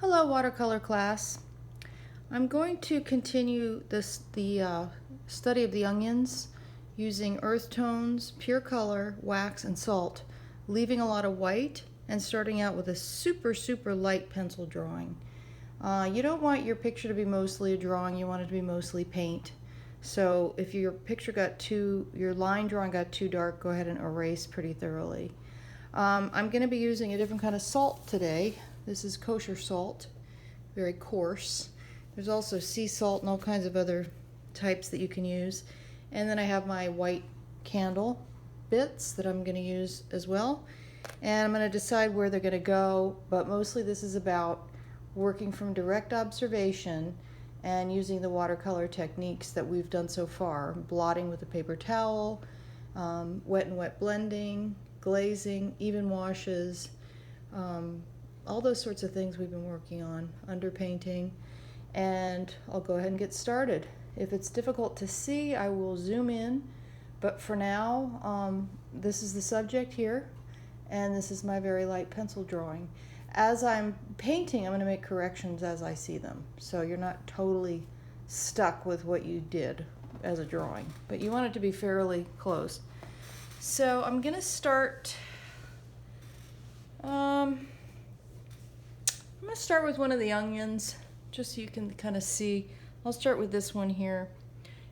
Hello, watercolor class. I'm going to continue the study of the onions using earth tones, pure color, wax, and salt, leaving a lot of white and starting out with a super light pencil drawing. You don't want your picture to be mostly a drawing, you want it to be mostly paint. So if your line drawing got too dark, go ahead and erase pretty thoroughly. I'm going to be using a different kind of salt today. This is kosher salt, very coarse. There's also sea salt and all kinds of other types that you can use. And then I have my white candle bits that I'm going to use as well. And I'm going to decide where they're going to go, but mostly this is about working from direct observation and using the watercolor techniques that we've done so far. Blotting with a paper towel, wet and wet blending, glazing, even washes, all those sorts of things we've been working on, underpainting, and I'll go ahead and get started. If it's difficult to see, I will zoom in, but for now, this is the subject here, and this is my very light pencil drawing. As I'm painting, I'm going to make corrections as I see them, so you're not totally stuck with what you did as a drawing, but you want it to be fairly close. So I'm going to start, I'm going to start with one of the onions, just so you can kind of see. I'll start with this one here.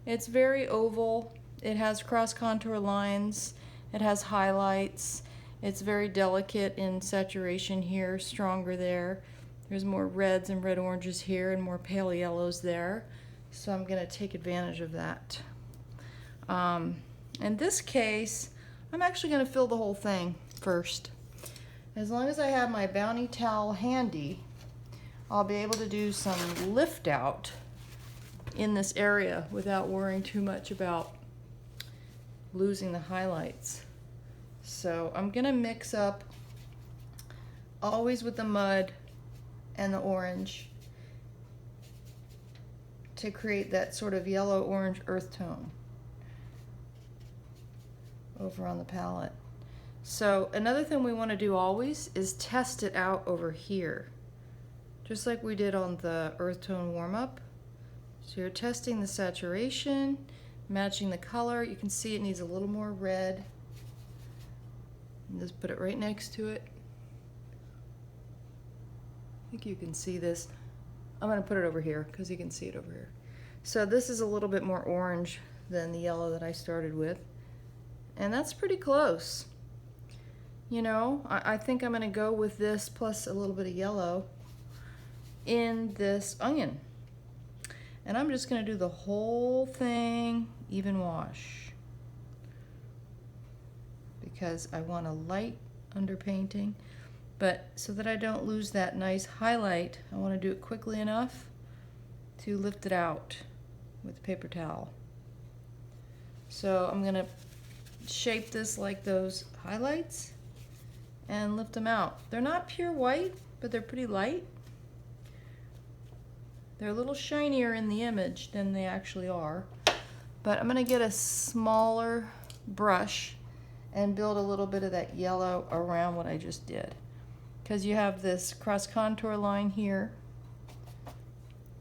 It's very oval. It has cross contour lines. It has highlights. It's very delicate in saturation here, stronger there. There's more reds and red oranges here and more pale yellows there. So I'm going to take advantage of that. In this case, I'm actually going to fill the whole thing first. As long as I have my bounty towel handy, I'll be able to do some lift out in this area without worrying too much about losing the highlights. So I'm going to mix up always with the mud and the orange to create that sort of yellow-orange earth tone over on the palette. So another thing we want to do always is test it out over here, just like we did on the earth tone warm-up. So you're testing the saturation, matching the color. You can see it needs a little more red. And just put it right next to it. I think you can see this. I'm going to put it over here because you can see it over here. So this is a little bit more orange than the yellow that I started with. And that's pretty close. You know, I think I'm going to go with this plus a little bit of yellow in this onion. And I'm just going to do the whole thing even wash, because I want a light underpainting, but so that I don't lose that nice highlight, I want to do it quickly enough to lift it out with a paper towel. So I'm going to shape this like those highlights and lift them out. They're not pure white, but they're pretty light. They're a little shinier in the image than they actually are. But I'm going to get a smaller brush and build a little bit of that yellow around what I just did. Because you have this cross contour line here,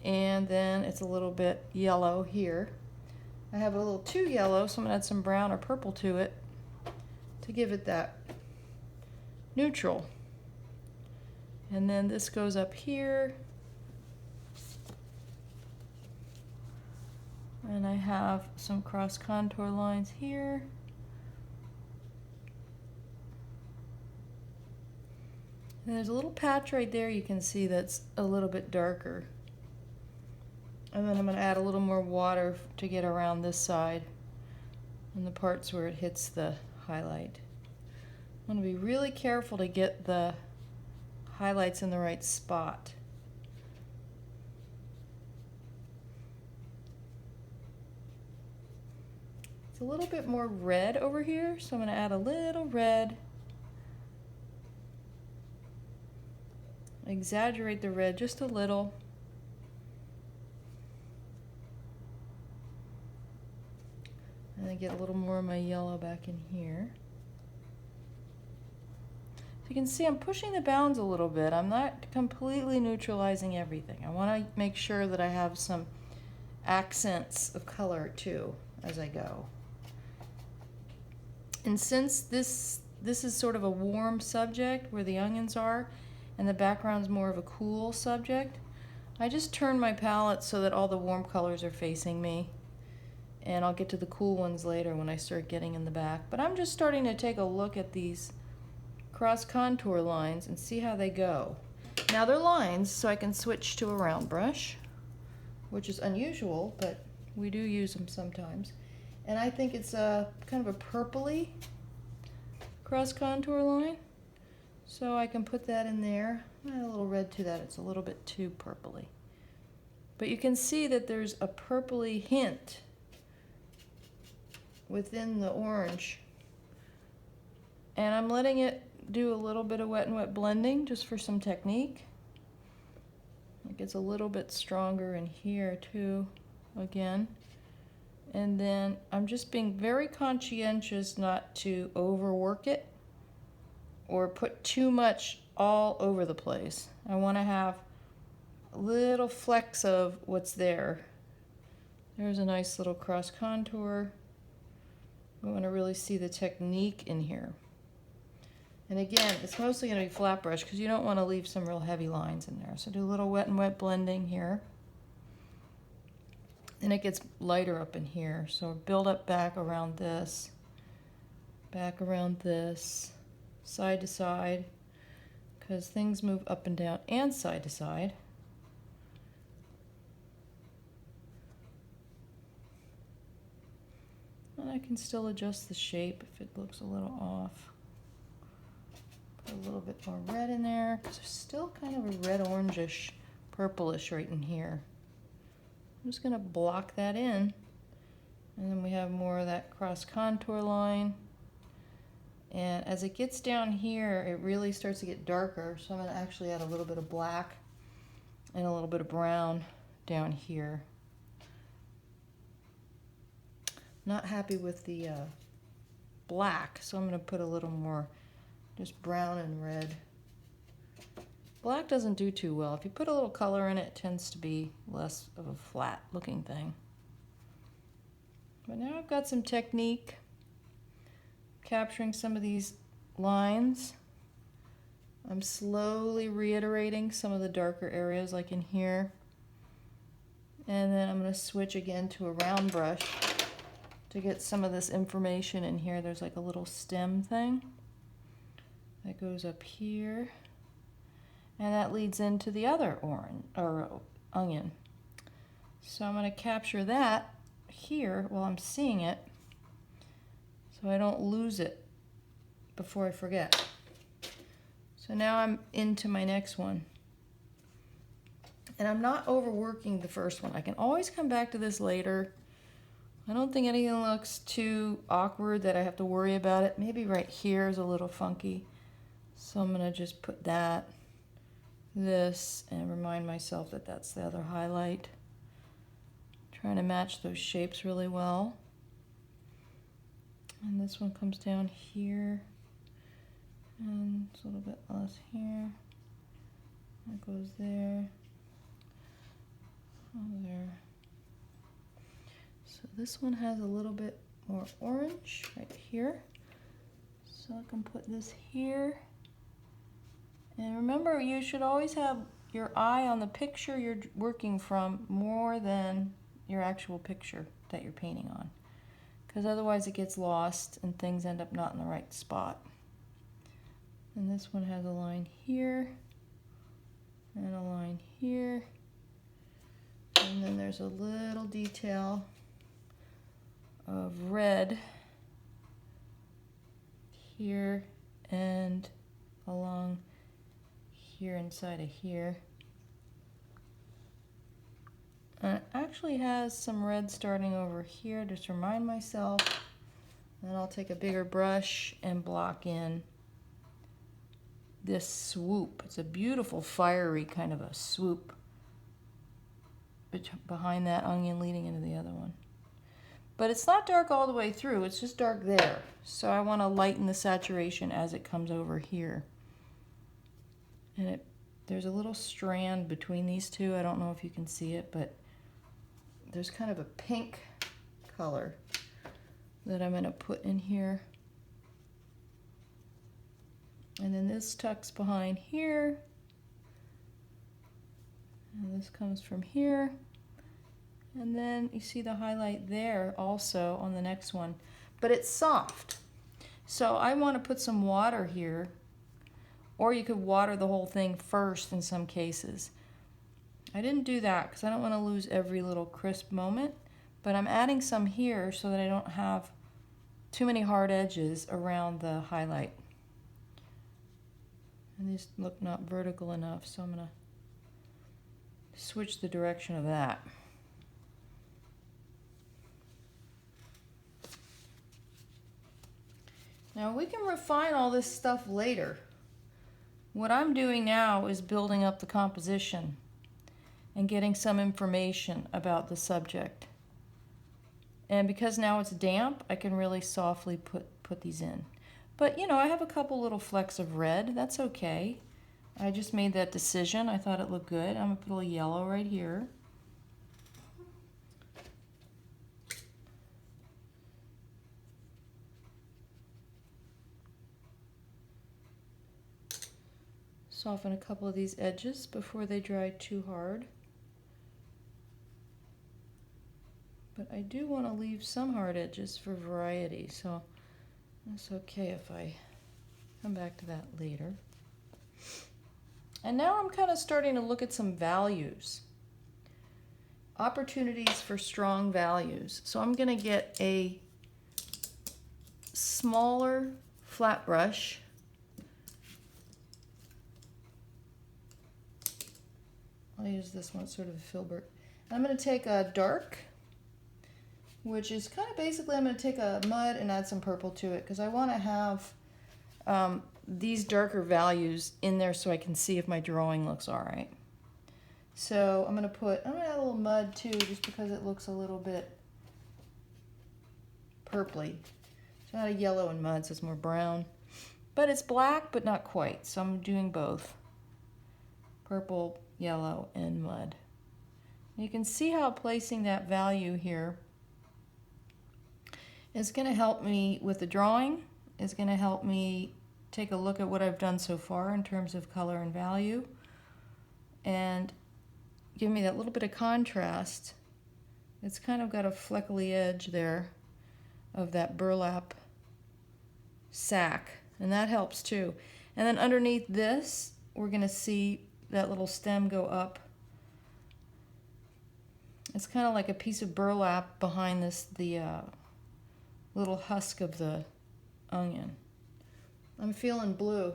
and then it's a little bit yellow here. I have a little too yellow, so I'm going to add some brown or purple to it to give it that neutral. And then this goes up here. And I have some cross contour lines here. And there's a little patch right there you can see that's a little bit darker. And then I'm going to add a little more water to get around this side and the parts where it hits the highlight. I'm going to be really careful to get the highlights in the right spot. It's a little bit more red over here, so I'm going to add a little red. Exaggerate the red just a little. And then get a little more of my yellow back in here. So You can see I'm pushing the bounds a little bit. I'm not completely neutralizing everything. I want to make sure that I have some accents of color too as I go. And since this is sort of a warm subject where the onions are, and the background's more of a cool subject, I just turn my palette so that all the warm colors are facing me. And I'll get to the cool ones later when I start getting in the back. But I'm just starting to take a look at these cross contour lines and see how they go. Now they're lines, so I can switch to a round brush, which is unusual, but we do use them sometimes. And I think it's a kind of a purpley cross contour line, so I can put that in there. Add a little red to that. It's a little bit too purpley, but you can see that there's a purpley hint within the orange, and I'm letting it do a little bit of wet and wet blending just for some technique. It gets a little bit stronger in here too again. And then I'm just being very conscientious not to overwork it or put too much all over the place. I want to have little flecks of what's there. There's a nice little cross contour. I want to really see the technique in here. And again, it's mostly going to be flat brush because you don't want to leave some real heavy lines in there. So do a little wet and wet blending here. And it gets lighter up in here. So build up back around this, side to side, because things move up and down and side to side. And I can still adjust the shape if it looks a little off. Put a little bit more red in there, because there's still kind of a red-orangish, purplish right in here. I'm just going to block that in, and then we have more of that cross contour line. And as it gets down here, it really starts to get darker, so I'm going to actually add a little bit of black and a little bit of brown down here. Not happy with the black, so I'm going to put a little more just brown and red. Black doesn't do too well. If you put a little color in it, it tends to be less of a flat looking thing. But now I've got some technique capturing some of these lines. I'm slowly reiterating some of the darker areas like in here. And then I'm going to switch again to a round brush to get some of this information in here. There's like a little stem thing that goes up here. And that leads into the other orange or onion. So I'm going to capture that here while I'm seeing it so I don't lose it before I forget. So now I'm into my next one. And I'm not overworking the first one. I can always come back to this later. I don't think anything looks too awkward that I have to worry about it. Maybe right here is a little funky. So I'm going to just put that, this, and remind myself that that's the other highlight. Trying to match those shapes really well. And this one comes down here. And it's a little bit less here. That goes there. Oh, there. So this one has a little bit more orange right here. So I can put this here. And remember, you should always have your eye on the picture you're working from more than your actual picture that you're painting on. Because otherwise it gets lost and things end up not in the right spot. And this one has a line here and a line here. And then there's a little detail of red here and along here inside of here. And it actually has some red starting over here, just to remind myself. Then I'll take a bigger brush and block in this swoop. It's a beautiful fiery kind of a swoop behind that onion leading into the other one. But it's not dark all the way through, it's just dark there. So I want to lighten the saturation as it comes over here. And there's a little strand between these two. I don't know if you can see it, but there's kind of a pink color that I'm going to put in here. And then this tucks behind here. And this comes from here. And then you see the highlight there also on the next one. But it's soft. So I want to put some water here. Or you could water the whole thing first in some cases. I didn't do that because I don't want to lose every little crisp moment. But I'm adding some here so that I don't have too many hard edges around the highlight. And these look not vertical enough, so I'm going to switch the direction of that. Now we can refine all this stuff later. What I'm doing now is building up the composition and getting some information about the subject. And because now it's damp, I can really softly put these in. But you know, I have a couple little flecks of red. That's okay. I just made that decision. I thought it looked good. I'm going to put a little yellow right here. Soften a couple of these edges before they dry too hard. But I do want to leave some hard edges for variety, so that's okay if I come back to that later. And now I'm kind of starting to look at some values. Opportunities for strong values. So I'm going to get a smaller flat brush. I'll use this one, sort of a filbert. I'm going to take a dark, which is kind of basically I'm going to take a mud and add some purple to it because I want to have these darker values in there so I can see if my drawing looks all right. So I'm going to add a little mud too just because it looks a little bit purpley. It's not a yellow and mud, so it's more brown. But it's black, but not quite, so I'm doing both. Purple, yellow, and mud. You can see how placing that value here is going to help me with the drawing. It's going to help me take a look at what I've done so far in terms of color and value and give me that little bit of contrast. It's kind of got a fleckly edge there of that burlap sack, and that helps too. And then underneath this, we're going to see that little stem go up. It's kind of like a piece of burlap behind the little husk of the onion. I'm feeling blue.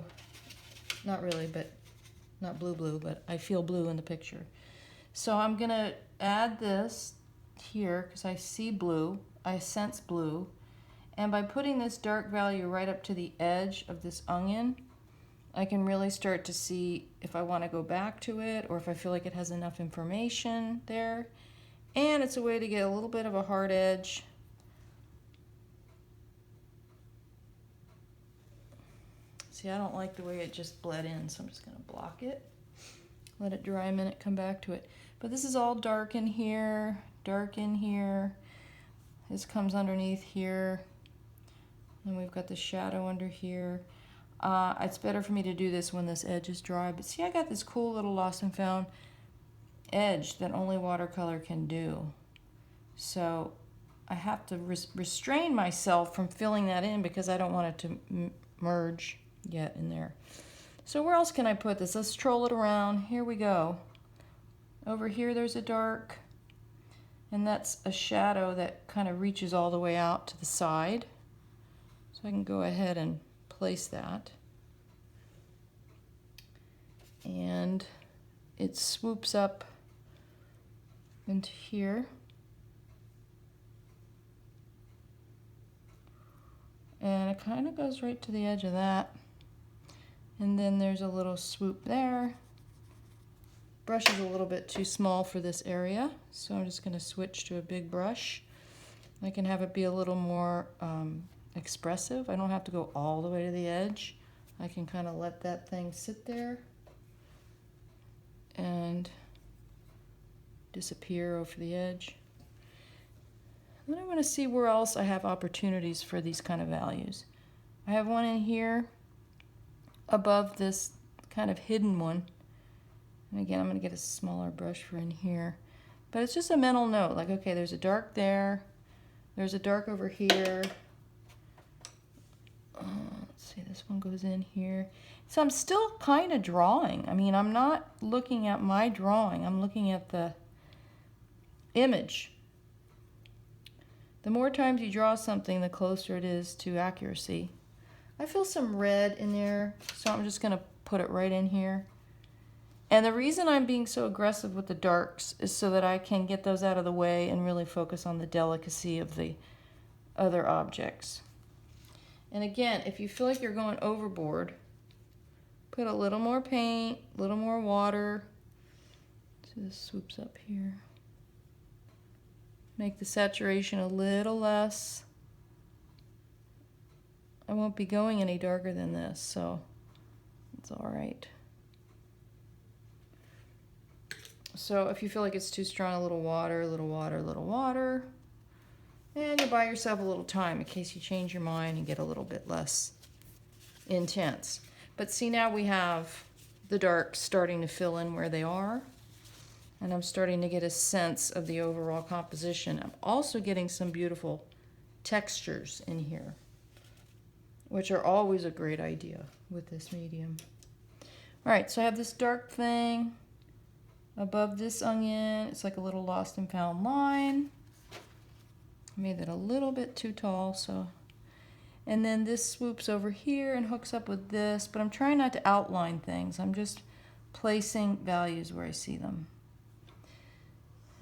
Not really, but not blue, but I feel blue in the picture. So I'm going to add this here because I see blue, I sense blue, and by putting this dark value right up to the edge of this onion, I can really start to see if I want to go back to it or if I feel like it has enough information there. And it's a way to get a little bit of a hard edge. See, I don't like the way it just bled in, so I'm just going to block it. Let it dry a minute, come back to it. But this is all dark in here, dark in here. This comes underneath here. And we've got the shadow under here. It's better for me to do this when this edge is dry. But see, I got this cool little lost and found edge that only watercolor can do. So I have to restrain myself from filling that in because I don't want it to merge yet in there. So where else can I put this? Let's troll it around. Here we go. Over here there's a dark, and that's a shadow that kind of reaches all the way out to the side. So I can go ahead and place that. And it swoops up into here. And it kind of goes right to the edge of that. And then there's a little swoop there. Brush is a little bit too small for this area, so I'm just going to switch to a big brush. I can have it be a little more expressive. I don't have to go all the way to the edge. I can kind of let that thing sit there. disappear over the edge. Then I want to see where else I have opportunities for these kind of values. I have one in here above this kind of hidden one. And again, I'm going to get a smaller brush for in here. But it's just a mental note, like, okay, there's a dark there. There's a dark over here. Let's see, this one goes in here. So I'm still kind of drawing. I mean, I'm not looking at my drawing. I'm looking at the image. The more times you draw something, the closer it is to accuracy. I feel some red in there, so I'm just going to put it right in here. And the reason I'm being so aggressive with the darks is so that I can get those out of the way and really focus on the delicacy of the other objects. And again, if you feel like you're going overboard, put a little more paint, a little more water. So this swoops up here. Make the saturation a little less. I won't be going any darker than this, so it's all right. So if you feel like it's too strong, a little water, a little water, a little water. And you buy yourself a little time in case you change your mind and get a little bit less intense. But see, now we have the darks starting to fill in where they are. And I'm starting to get a sense of the overall composition. I'm also getting some beautiful textures in here, which are always a great idea with this medium. All right, so I have this dark thing above this onion. It's like a little lost and found line. I made that a little bit too tall, so. And then this swoops over here and hooks up with this, but I'm trying not to outline things. I'm just placing values where I see them.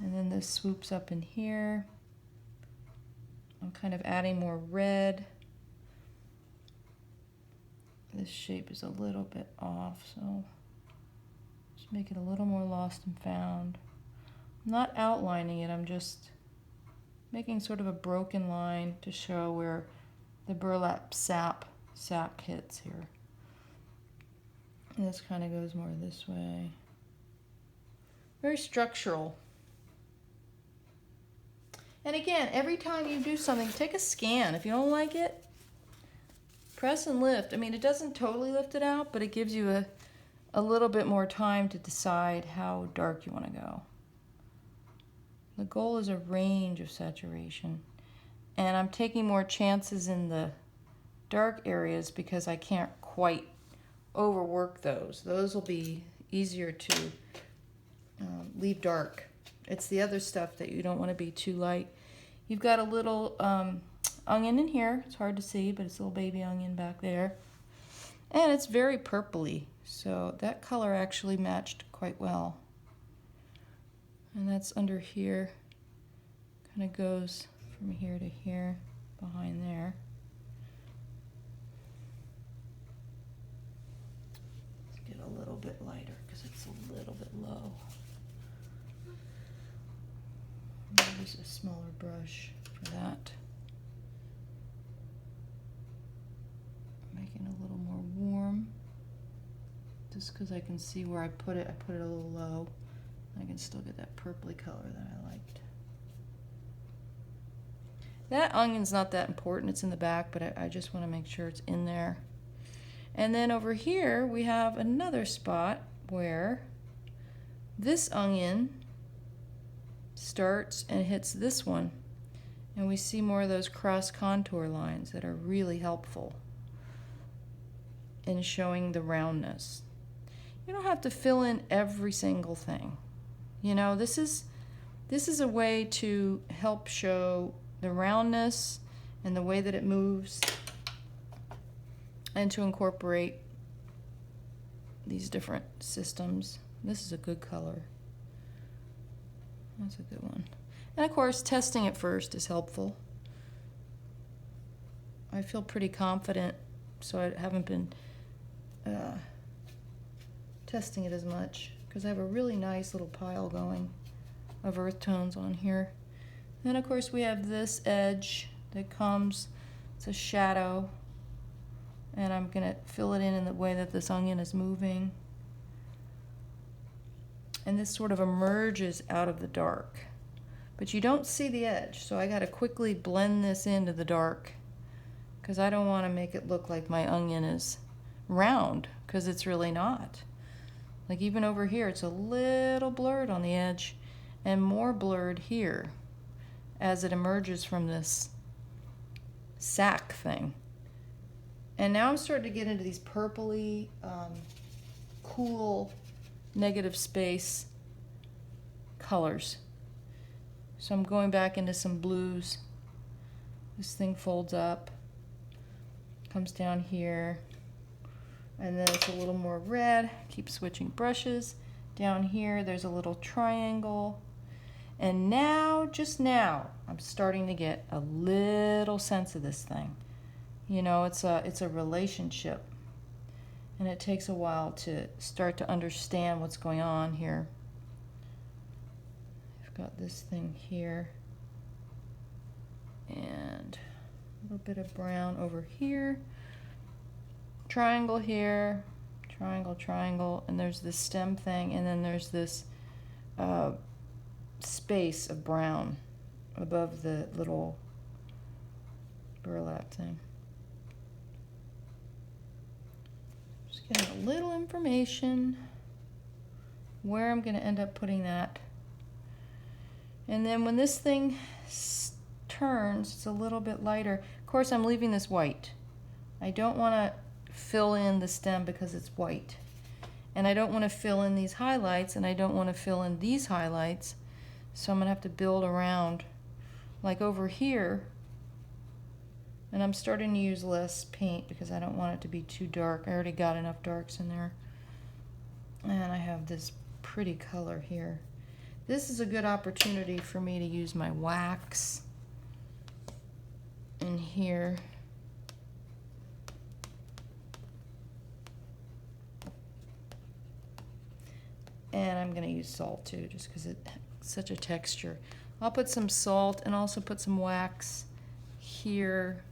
And then this swoops up in here. I'm kind of adding more red. This shape is a little bit off, so just make it a little more lost and found. I'm not outlining it, I'm just making sort of a broken line to show where the burlap sap hits here. And this kind of goes more this way. Very structural. And again, every time you do something, take a scan. If you don't like it, press and lift. I mean, it doesn't totally lift it out, but it gives you a little bit more time to decide how dark you want to go. The goal is a range of saturation. And I'm taking more chances in the dark areas because I can't quite overwork those. Those will be easier to leave dark. It's the other stuff that you don't want to be too light. You've got a little onion in here. It's hard to see, but it's a little baby onion back there. And it's very purpley, so that color actually matched quite well. And that's under here. Kind of goes from here to here, behind there. Let's get a little bit lighter because it's a little bit low. Use a smaller brush for that. Making it a little more warm. Just because I can see where I put it a little low. I can still get that purpley color that I liked. That onion's not that important, it's in the back, but I just want to make sure it's in there. And then over here we have another spot where this onion starts and hits this one, and we see more of those cross contour lines that are really helpful in showing the roundness. You don't have to fill in every single thing. You know, this is a way to help show the roundness and the way that it moves, and to incorporate these different systems. This is a good color. That's a good one. And of course, testing it first is helpful. I feel pretty confident, so I haven't been testing it as much because I have a really nice little pile going of earth tones on here. Then of course we have this edge that comes, it's a shadow, and I'm gonna fill it in the way that this onion is moving. and this sort of emerges out of the dark. But you don't see the edge, so I gotta quickly blend this into the dark because I don't want to make it look like my onion is round, because it's really not. Like even over here, it's a little blurred on the edge and more blurred here as it emerges from this sack thing. And now I'm starting to get into these purpley, cool, negative space colors. So I'm going back into some blues. This thing folds up, comes down here, and then it's a little more red. Keep switching brushes. Down here there's a little triangle. And now, just now, I'm starting to get a little sense of this thing. You know, it's a relationship. And it takes a while to start to understand what's going on here. I've got this thing here. And a little bit of brown over here. Triangle here. Triangle, triangle. And there's this stem thing. And then there's this space of brown above the little burlap thing. Just getting a little information where I'm going to end up putting that. And then when this thing turns, it's a little bit lighter. Of course, I'm leaving this white. I don't want to fill in the stem because it's white. And I don't want to fill in these highlights, and I don't want to fill in these highlights. So I'm going to have to build around, like over here. And I'm starting to use less paint because I don't want it to be too dark. I already got enough darks in there. And I have this pretty color here. This is a good opportunity for me to use my wax in here. And I'm going to use salt too, just because it's such a texture. I'll put some salt and also put some wax here.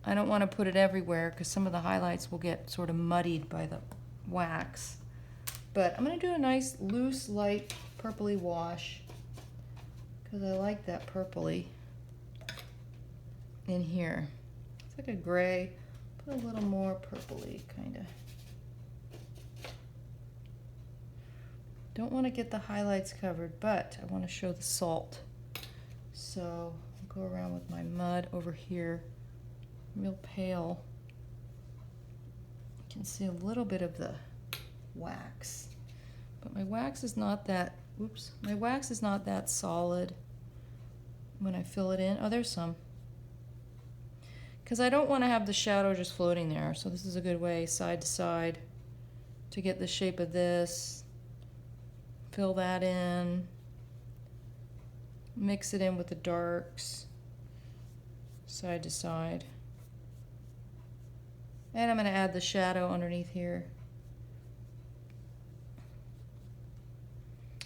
I don't want to put it everywhere because some of the highlights will get sort of muddied by the wax. But I'm going to do a nice loose, light, purpley wash because I like that purpley in here. It's like a gray. Put a little more purpley, kind of. Don't want to get the highlights covered, but I want to show the salt. So I'll go around with my mud over here, real pale. You can see a little bit of the wax, but my wax is not that, oops, my wax is not that solid when I fill it in. Oh, there's some. Because I don't want to have the shadow just floating there, so this is a good way, side to side, to get the shape of this. Fill that in, mix it in with the darks, side to side. And I'm going to add the shadow underneath here.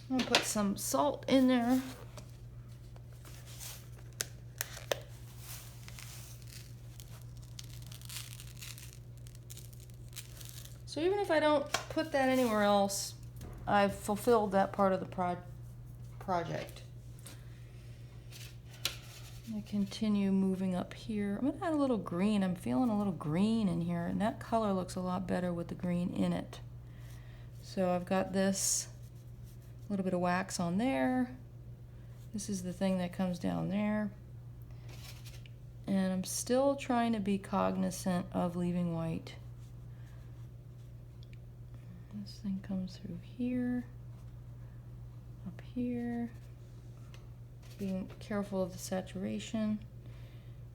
I'm going to put some salt in there. So even if I don't put that anywhere else, I've fulfilled that part of the project. I continue moving up here. I'm going to add a little green. I'm feeling a little green in here, and that color looks a lot better with the green in it. So I've got this little bit of wax on there. This is the thing that comes down there. And I'm still trying to be cognizant of leaving white. This thing comes through here, up here, being careful of the saturation.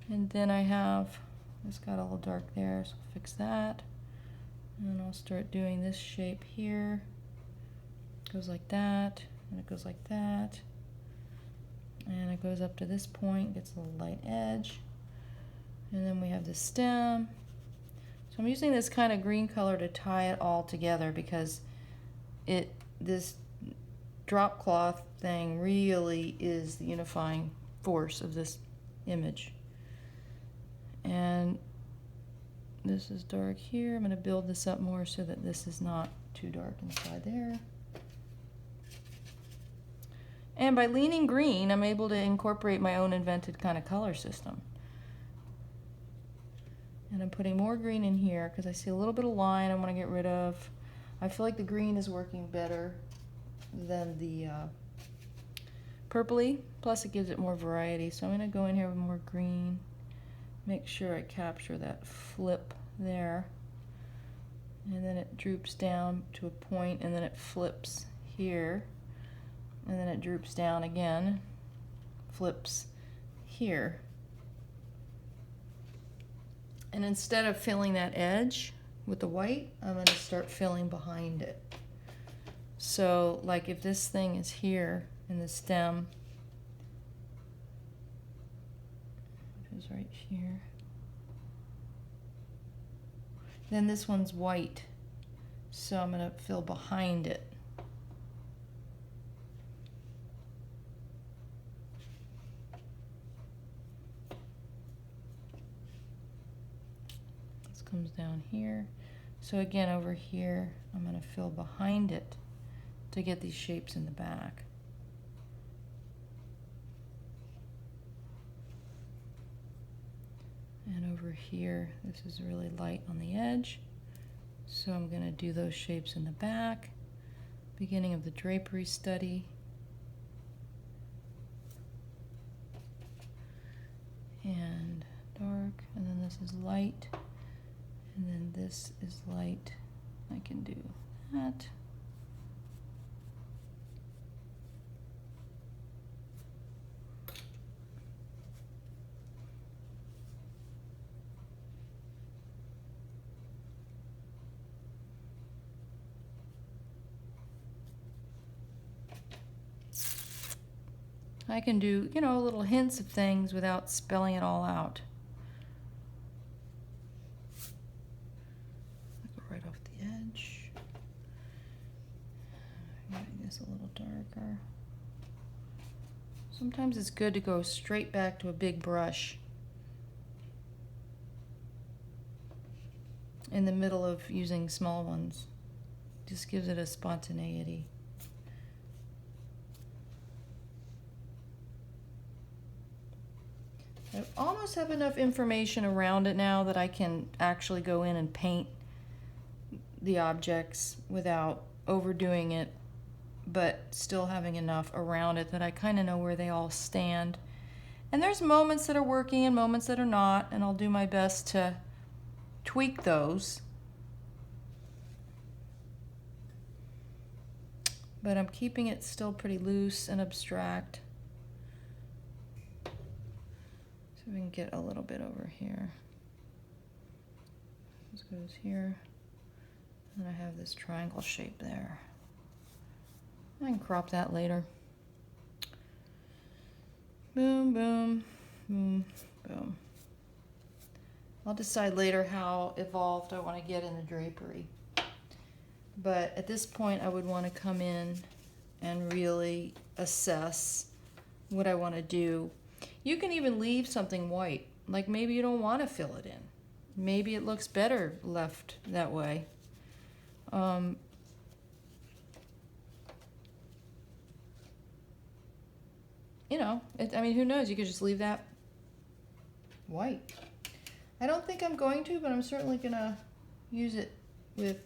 And then I have, it's got a little dark there, so I'll fix that. And I'll start doing this shape here. It goes like that, and it goes like that. And it goes up to this point, gets a little light edge. And then we have the stem. So I'm using this kind of green color to tie it all together because this drop cloth thing really is the unifying force of this image. And this is dark here. I'm going to build this up more so that this is not too dark inside there. And by leaning green, I'm able to incorporate my own invented kind of color system. And I'm putting more green in here because I see a little bit of line I want to get rid of. I feel like the green is working better than the purpley. Plus it gives it more variety. So I'm going to go in here with more green. Make sure I capture that flip there. And then it droops down to a point, and then it flips here. And then it droops down again, flips here. And instead of filling that edge with the white, I'm going to start filling behind it. So like if this thing is here in the stem, which is right here, then this one's white. So I'm going to fill behind it. Comes down here. So again, over here, I'm going to fill behind it to get these shapes in the back. And over here, this is really light on the edge. So I'm going to do those shapes in the back. Beginning of the drapery study. And dark, and then this is light. And then this is light. I can do that. I can do, you know, little hints of things without spelling it all out. Right off the edge. Make this a little darker. Sometimes it's good to go straight back to a big brush in the middle of using small ones. Just gives it a spontaneity. I almost have enough information around it now that I can actually go in and paint the objects without overdoing it, but still having enough around it that I kind of know where they all stand. And there's moments that are working and moments that are not, and I'll do my best to tweak those. But I'm keeping it still pretty loose and abstract. So we can get a little bit over here. This goes here. And I have this triangle shape there. I can crop that later. Boom, boom, boom, boom. I'll decide later how evolved I want to get in the drapery. But at this point, I would want to come in and really assess what I want to do. You can even leave something white. Like maybe you don't want to fill it in. Maybe it looks better left that way. You know, I mean, who knows? You could just leave that white. I don't think I'm going to, but I'm certainly going to use it with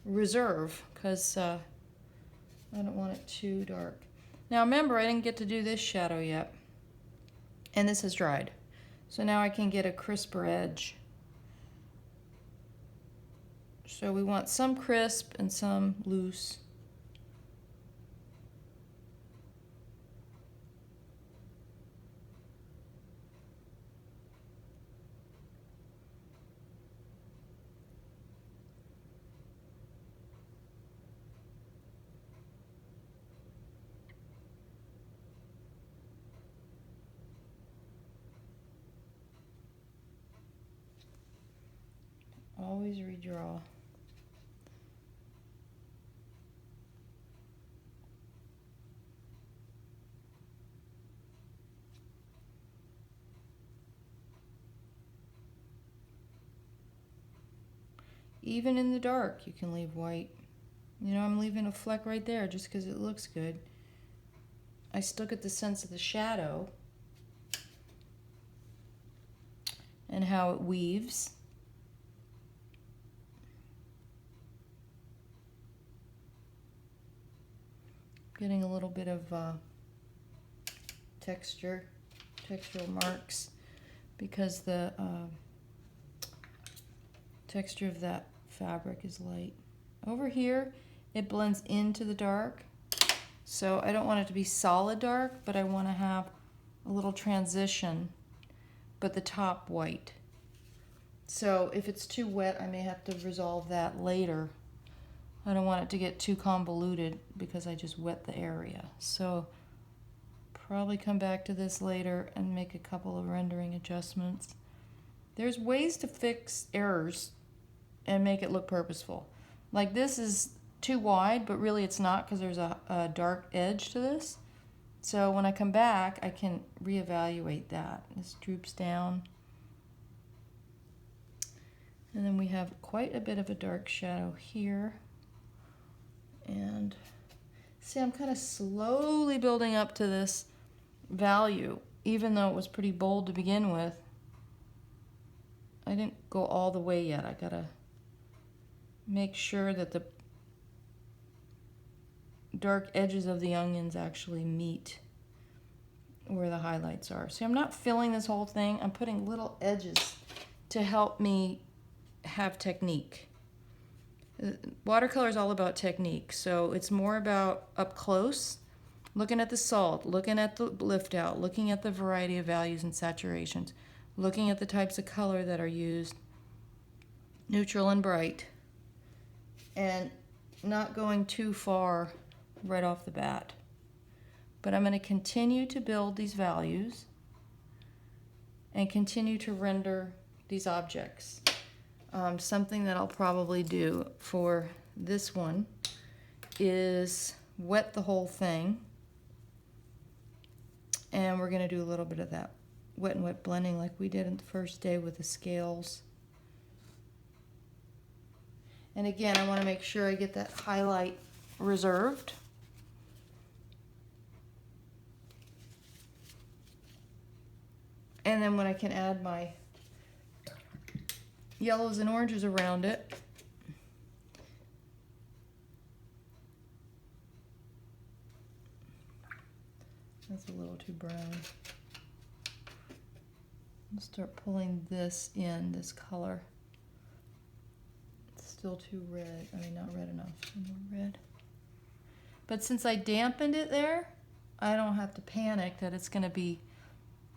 reserve because I don't want it too dark. Now remember, I didn't get to do this shadow yet, and this has dried. So now I can get a crisper edge. So we want some crisp and some loose. Always redraw. Even in the dark, you can leave white. You know, I'm leaving a fleck right there just because it looks good. I still get the sense of the shadow and how it weaves. Getting a little bit of textural marks because the texture of that fabric is light. Over here, it blends into the dark. So I don't want it to be solid dark, but I want to have a little transition, but the top white. So if it's too wet, I may have to resolve that later. I don't want it to get too convoluted because I just wet the area. So probably come back to this later and make a couple of rendering adjustments. There's ways to fix errors and make it look purposeful. Like this is too wide, but really it's not because there's a dark edge to this. So when I come back, I can reevaluate that. This droops down. And then we have quite a bit of a dark shadow here. And see, I'm kind of slowly building up to this value, even though it was pretty bold to begin with. I didn't go all the way yet. I gotta make sure that the dark edges of the onions actually meet where the highlights are. See, I'm not filling this whole thing. I'm putting little edges to help me have technique. Watercolor is all about technique, so it's more about up close, looking at the salt, looking at the lift out, looking at the variety of values and saturations, looking at the types of color that are used, neutral and bright, and not going too far right off the bat. But I'm going to continue to build these values and continue to render these objects. Something that I'll probably do for this one is wet the whole thing, and we're going to do a little bit of that wet and wet blending like we did in the first day with the scales. And again, I want to make sure I get that highlight reserved. And then when I can add my yellows and oranges around it, that's a little too brown. I'll start pulling this in, this color. It's still too red. I mean, not red enough. Some more red. But since I dampened it there, I don't have to panic that it's going to be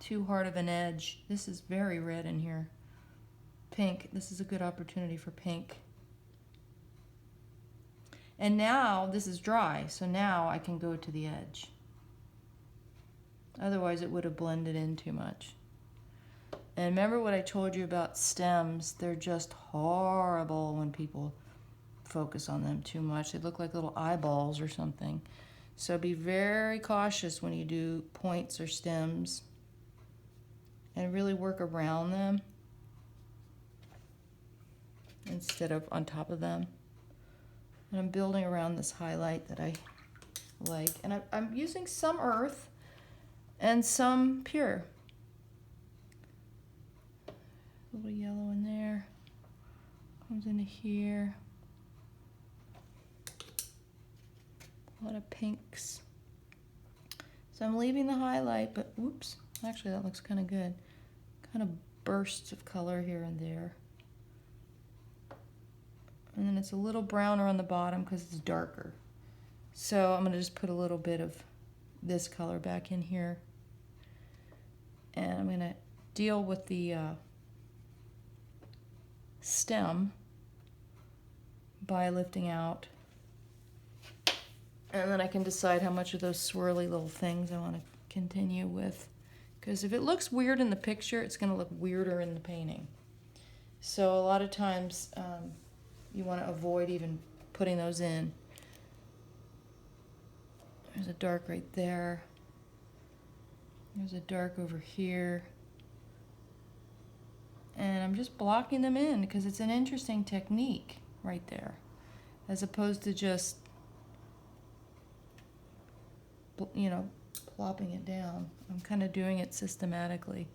too hard of an edge. This is very red in here. Pink. This is a good opportunity for pink. And now this is dry, so now I can go to the edge. Otherwise it would have blended in too much. And remember what I told you about stems? They're just horrible when people focus on them too much. They look like little eyeballs or something. So be very cautious when you do points or stems and really work around them instead of on top of them. And I'm building around this highlight that I like. And I'm using some earth and some pure. A little yellow in there. Comes into here. A lot of pinks. So I'm leaving the highlight, but whoops, actually that looks kind of good. Kind of bursts of color here and there. And then it's a little browner on the bottom because it's darker. So I'm going to just put a little bit of this color back in here. And I'm going to deal with the stem by lifting out. And then I can decide how much of those swirly little things I want to continue with. Because if it looks weird in the picture, it's going to look weirder in the painting. So a lot of times you want to avoid even putting those in. There's a dark right there. There's a dark over here. And I'm just blocking them in because it's an interesting technique right there. as opposed to just, you know, plopping it down. I'm kind of doing it systematically.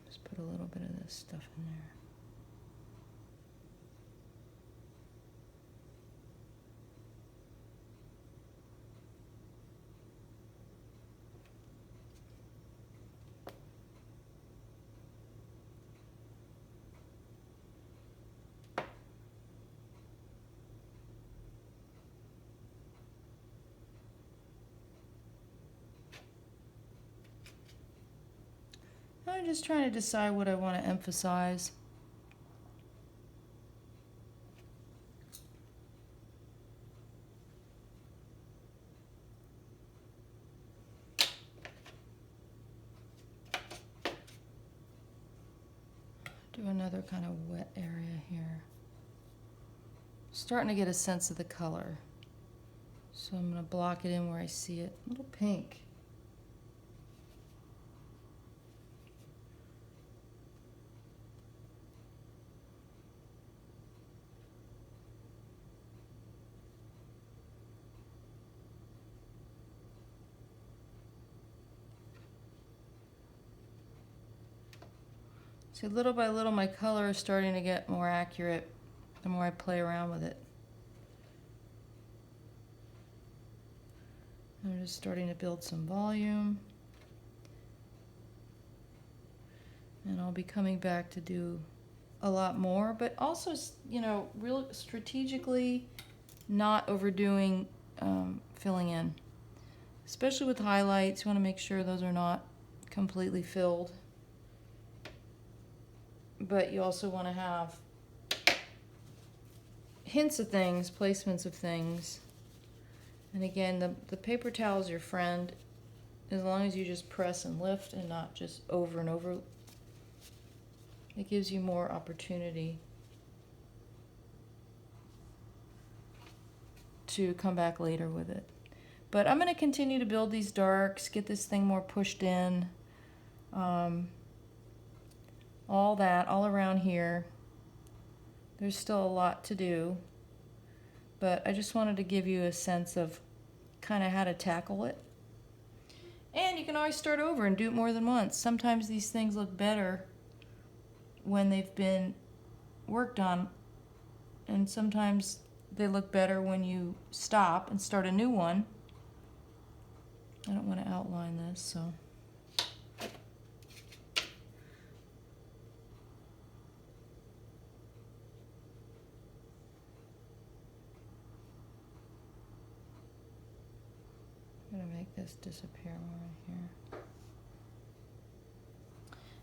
Just put a little bit of this stuff in there. I'm just trying to decide what I want to emphasize. Do another kind of wet area here. Starting to get a sense of the color. So I'm going to block it in where I see it. A little pink. See, little by little my color is starting to get more accurate the more I play around with it. I'm just starting to build some volume. And I'll be coming back to do a lot more, but also, you know, real strategically not overdoing filling in. Especially with highlights, you want to make sure those are not completely filled. But you also want to have hints of things, placements of things. And again, the paper towel is your friend as long as you just press and lift and not just over and over. It gives you more opportunity to come back later with it. But I'm going to continue to build these darks, get this thing more pushed in. All that, all around here. There's still a lot to do. But I just wanted to give you a sense of kind of how to tackle it. And you can always start over and do it more than once. Sometimes these things look better when they've been worked on, and sometimes they look better when you stop and start a new one. I don't want to outline this, so. I'm going to make this disappear right here.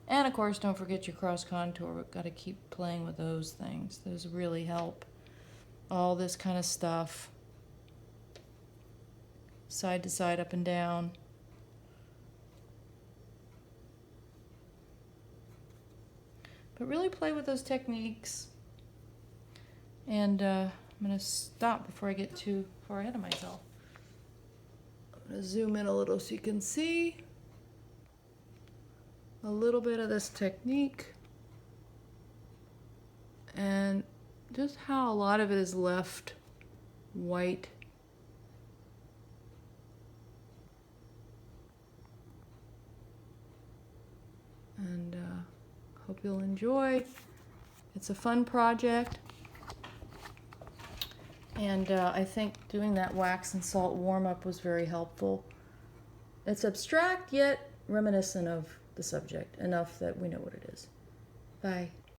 And of course, don't forget your cross contour. We've got to keep playing with those things. Those really help. All this kind of stuff. Side to side, up and down. But really play with those techniques. And I'm going to stop before I get too far ahead of myself. I'm going to zoom in a little so you can see a little bit of this technique and just how a lot of it is left white. And hope you'll enjoy. It's a fun project. And I think doing that wax and salt warm-up was very helpful. It's abstract yet reminiscent of the subject, enough that we know what it is. Bye.